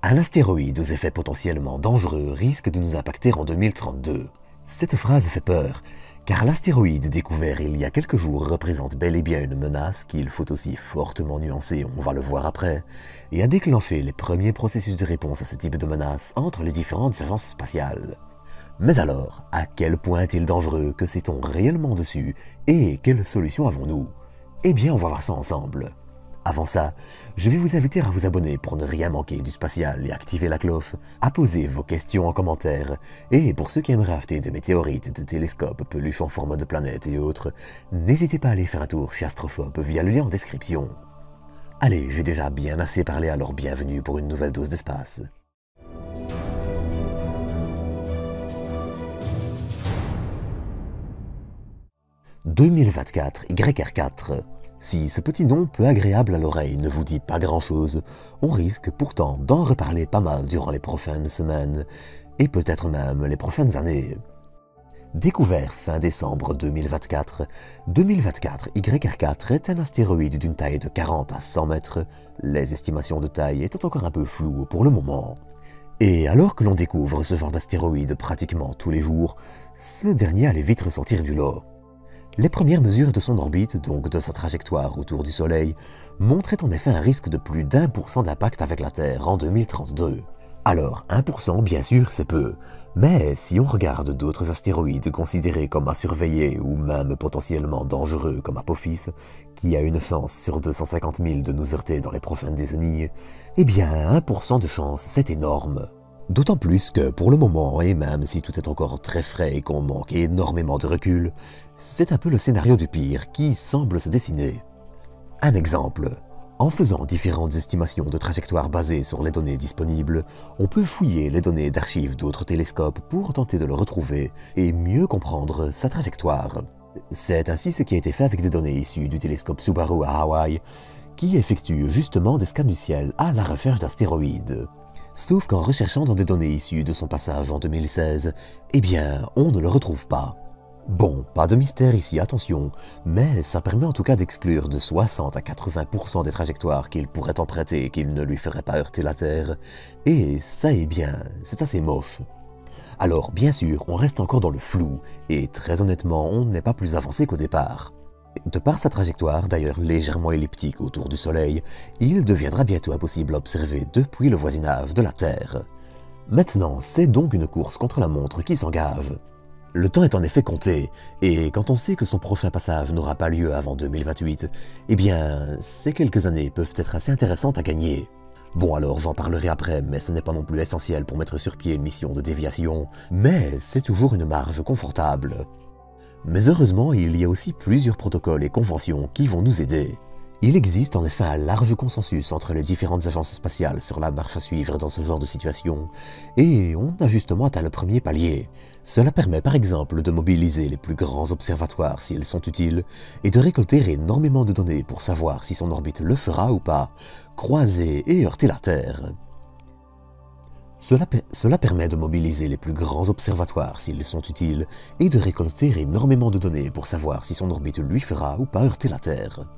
Un astéroïde aux effets potentiellement dangereux risque de nous impacter en 2032. Cette phrase fait peur, car l'astéroïde découvert il y a quelques jours représente bel et bien une menace qu'il faut aussi fortement nuancer, on va le voir après, et a déclenché les premiers processus de réponse à ce type de menace entre les différentes agences spatiales. Mais alors, à quel point est-il dangereux? Que sait-on réellement dessus? Et quelles solutions avons-nous? Eh bien, on va voir ça ensemble. Avant ça, je vais vous inviter à vous abonner pour ne rien manquer du spatial et activer la cloche, à poser vos questions en commentaire, et pour ceux qui aimeraient acheter des météorites, des télescopes, peluches en forme de planètes et autres, n'hésitez pas à aller faire un tour chez Astroshop via le lien en description. Allez, j'ai déjà bien assez parlé, alors bienvenue pour une nouvelle dose d'espace. « 2024 YR4 ». Si ce petit nom peu agréable à l'oreille ne vous dit pas grand-chose, on risque pourtant d'en reparler pas mal durant les prochaines semaines, et peut-être même les prochaines années. Découvert fin décembre 2024, 2024 YR4 est un astéroïde d'une taille de 40 à 100 mètres, les estimations de taille étant encore un peu floues pour le moment. Et alors que l'on découvre ce genre d'astéroïde pratiquement tous les jours, ce dernier allait vite ressortir du lot. Les premières mesures de son orbite, donc de sa trajectoire autour du Soleil, montraient en effet un risque de plus d'1% d'impact avec la Terre en 2032. Alors, 1% bien sûr c'est peu, mais si on regarde d'autres astéroïdes considérés comme à surveiller ou même potentiellement dangereux comme Apophis, qui a une chance sur 250 000 de nous heurter dans les prochaines décennies, eh bien 1% de chance c'est énorme. D'autant plus que pour le moment, et même si tout est encore très frais et qu'on manque énormément de recul, c'est un peu le scénario du pire qui semble se dessiner. Un exemple, en faisant différentes estimations de trajectoires basées sur les données disponibles, on peut fouiller les données d'archives d'autres télescopes pour tenter de le retrouver et mieux comprendre sa trajectoire. C'est ainsi ce qui a été fait avec des données issues du télescope Subaru à Hawaï, qui effectue justement des scans du ciel à la recherche d'astéroïdes. Sauf qu'en recherchant dans des données issues de son passage en 2016, eh bien, on ne le retrouve pas. Bon, pas de mystère ici, attention, mais ça permet en tout cas d'exclure de 60 à 80% des trajectoires qu'il pourrait emprunter et qu'il ne lui ferait pas heurter la Terre, et ça, eh bien, c'est assez moche. Alors, bien sûr, on reste encore dans le flou, et très honnêtement, on n'est pas plus avancé qu'au départ. De par sa trajectoire, d'ailleurs légèrement elliptique autour du Soleil, il deviendra bientôt impossible à observer depuis le voisinage de la Terre. Maintenant, c'est donc une course contre la montre qui s'engage. Le temps est en effet compté, et quand on sait que son prochain passage n'aura pas lieu avant 2028, eh bien, ces quelques années peuvent être assez intéressantes à gagner. Bon alors, j'en parlerai après, mais ce n'est pas non plus essentiel pour mettre sur pied une mission de déviation, mais c'est toujours une marge confortable. Mais heureusement, il y a aussi plusieurs protocoles et conventions qui vont nous aider. Il existe en effet un large consensus entre les différentes agences spatiales sur la marche à suivre dans ce genre de situation, et on a justement atteint le premier palier. Cela permet par exemple de mobiliser les plus grands observatoires s'ils sont utiles, et de récolter énormément de données pour savoir si son orbite le fera ou pas, croiser et heurter la Terre. Cela permet de mobiliser les plus grands observatoires s'ils sont utiles et de récolter énormément de données pour savoir si son orbite lui fera ou pas heurter la Terre.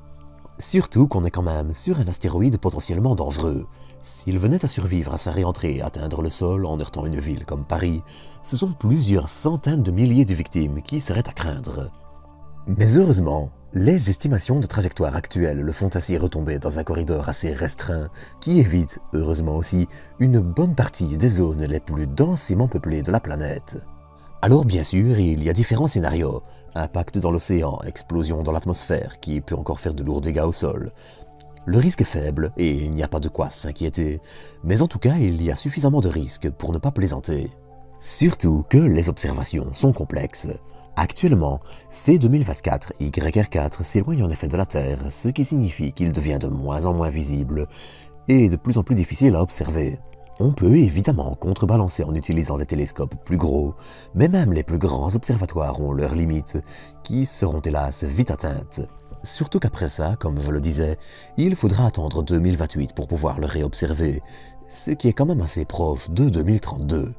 Surtout qu'on est quand même sur un astéroïde potentiellement dangereux. S'il venait à survivre à sa réentrée et atteindre le sol en heurtant une ville comme Paris, ce sont plusieurs centaines de milliers de victimes qui seraient à craindre. Mais heureusement, les estimations de trajectoire actuelles le font ainsi retomber dans un corridor assez restreint qui évite, heureusement aussi, une bonne partie des zones les plus densément peuplées de la planète. Alors bien sûr, il y a différents scénarios. Impact dans l'océan, explosion dans l'atmosphère qui peut encore faire de lourds dégâts au sol. Le risque est faible et il n'y a pas de quoi s'inquiéter, mais en tout cas il y a suffisamment de risques pour ne pas plaisanter. Surtout que les observations sont complexes. Actuellement, C2024 YR4 s'éloigne en effet de la Terre, ce qui signifie qu'il devient de moins en moins visible et de plus en plus difficile à observer. On peut évidemment contrebalancer en utilisant des télescopes plus gros, mais même les plus grands observatoires ont leurs limites, qui seront hélas vite atteintes. Surtout qu'après ça, comme je le disais, il faudra attendre 2028 pour pouvoir le réobserver, ce qui est quand même assez proche de 2032.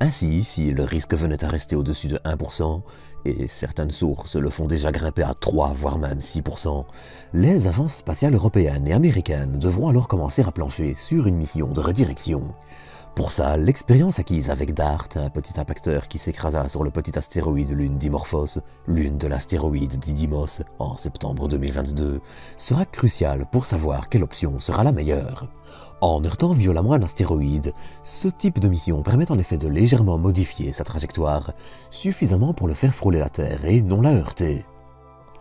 Ainsi, si le risque venait à rester au-dessus de 1%, et certaines sources le font déjà grimper à 3 voire même 6%, les agences spatiales européennes et américaines devront alors commencer à plancher sur une mission de redirection. Pour ça, l'expérience acquise avec DART, un petit impacteur qui s'écrasa sur le petit astéroïde lune Dimorphos, lune de l'astéroïde Didymos, en septembre 2022, sera cruciale pour savoir quelle option sera la meilleure. En heurtant violemment un astéroïde, ce type de mission permet en effet de légèrement modifier sa trajectoire, suffisamment pour le faire frôler la Terre et non la heurter.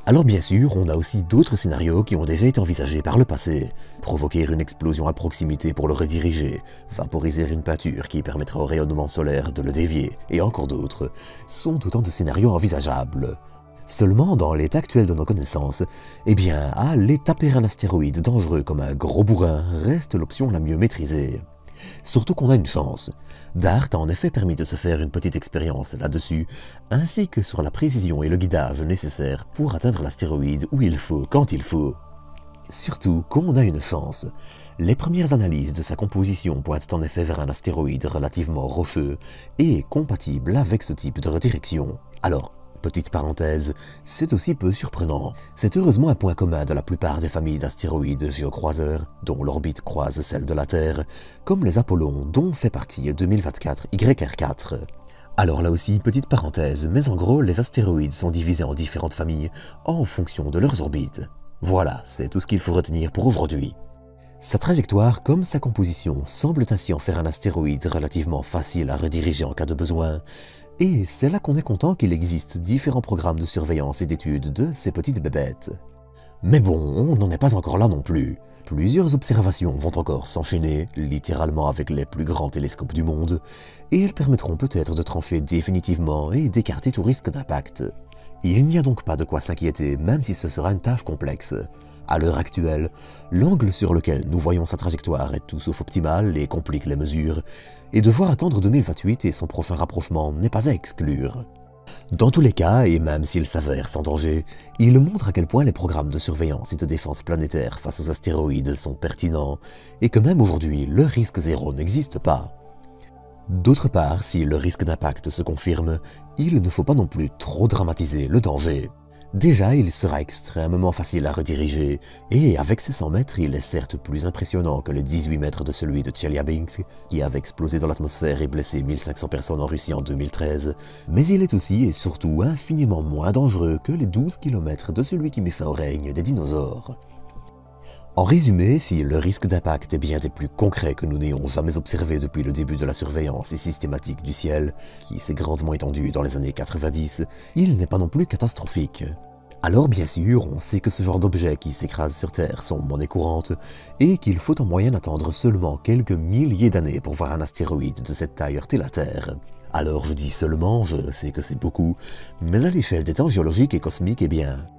Alors bien sûr, on a aussi d'autres scénarios qui ont déjà été envisagés par le passé. Provoquer une explosion à proximité pour le rediriger, vaporiser une peinture qui permettra au rayonnement solaire de le dévier, et encore d'autres, sont autant de scénarios envisageables. Seulement, dans l'état actuel de nos connaissances, aller taper un astéroïde dangereux comme un gros bourrin reste l'option la mieux maîtrisée. Surtout qu'on a une chance. DART a en effet permis de se faire une petite expérience là-dessus, ainsi que sur la précision et le guidage nécessaires pour atteindre l'astéroïde où il faut, quand il faut. Surtout qu'on a une chance. Les premières analyses de sa composition pointent en effet vers un astéroïde relativement rocheux et compatible avec ce type de redirection. Alors, petite parenthèse, c'est aussi peu surprenant. C'est heureusement un point commun de la plupart des familles d'astéroïdes géocroiseurs, dont l'orbite croise celle de la Terre, comme les Apollons, dont fait partie 2024 YR4. Alors là aussi, petite parenthèse, mais en gros, les astéroïdes sont divisés en différentes familles en fonction de leurs orbites. Voilà, c'est tout ce qu'il faut retenir pour aujourd'hui. Sa trajectoire comme sa composition semblent ainsi en faire un astéroïde relativement facile à rediriger en cas de besoin, et c'est là qu'on est content qu'il existe différents programmes de surveillance et d'études de ces petites bébêtes. Mais bon, on n'en est pas encore là non plus. Plusieurs observations vont encore s'enchaîner, littéralement avec les plus grands télescopes du monde, et elles permettront peut-être de trancher définitivement et d'écarter tout risque d'impact. Il n'y a donc pas de quoi s'inquiéter, même si ce sera une tâche complexe. À l'heure actuelle, l'angle sur lequel nous voyons sa trajectoire est tout sauf optimal et complique les mesures, et devoir attendre 2028 et son prochain rapprochement n'est pas à exclure. Dans tous les cas, et même s'il s'avère sans danger, il montre à quel point les programmes de surveillance et de défense planétaire face aux astéroïdes sont pertinents, et que même aujourd'hui, le risque zéro n'existe pas. D'autre part, si le risque d'impact se confirme, il ne faut pas non plus trop dramatiser le danger. Déjà, il sera extrêmement facile à rediriger, et avec ses 100 mètres, il est certes plus impressionnant que les 18 mètres de celui de Tcheliabinsk, qui avait explosé dans l'atmosphère et blessé 1500 personnes en Russie en 2013, mais il est aussi et surtout infiniment moins dangereux que les 12 km de celui qui met fin au règne des dinosaures. En résumé, si le risque d'impact est bien des plus concrets que nous n'ayons jamais observé depuis le début de la surveillance systématique du ciel, qui s'est grandement étendue dans les années 90, il n'est pas non plus catastrophique. Alors bien sûr, on sait que ce genre d'objets qui s'écrasent sur Terre sont monnaie courante, et qu'il faut en moyenne attendre seulement quelques milliers d'années pour voir un astéroïde de cette taille heurter la Terre. Alors je dis seulement, je sais que c'est beaucoup, mais à l'échelle des temps géologiques et cosmiques,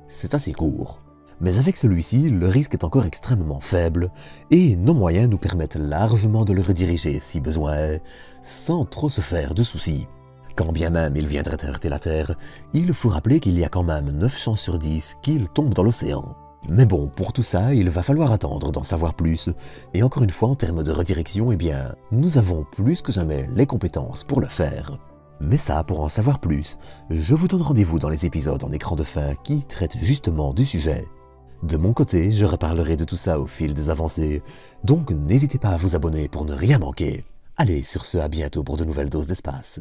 c'est assez court. Mais avec celui-ci, le risque est encore extrêmement faible, et nos moyens nous permettent largement de le rediriger si besoin est, sans trop se faire de soucis. Quand bien même il viendrait heurter la Terre, il faut rappeler qu'il y a quand même 9 chances sur 10 qu'il tombe dans l'océan. Mais bon, pour tout ça, il va falloir attendre d'en savoir plus, et encore une fois en termes de redirection, nous avons plus que jamais les compétences pour le faire. Mais ça, pour en savoir plus, je vous donne rendez-vous dans les épisodes en écran de fin qui traitent justement du sujet. De mon côté, je reparlerai de tout ça au fil des avancées, donc n'hésitez pas à vous abonner pour ne rien manquer. Allez, sur ce, à bientôt pour de nouvelles doses d'espace.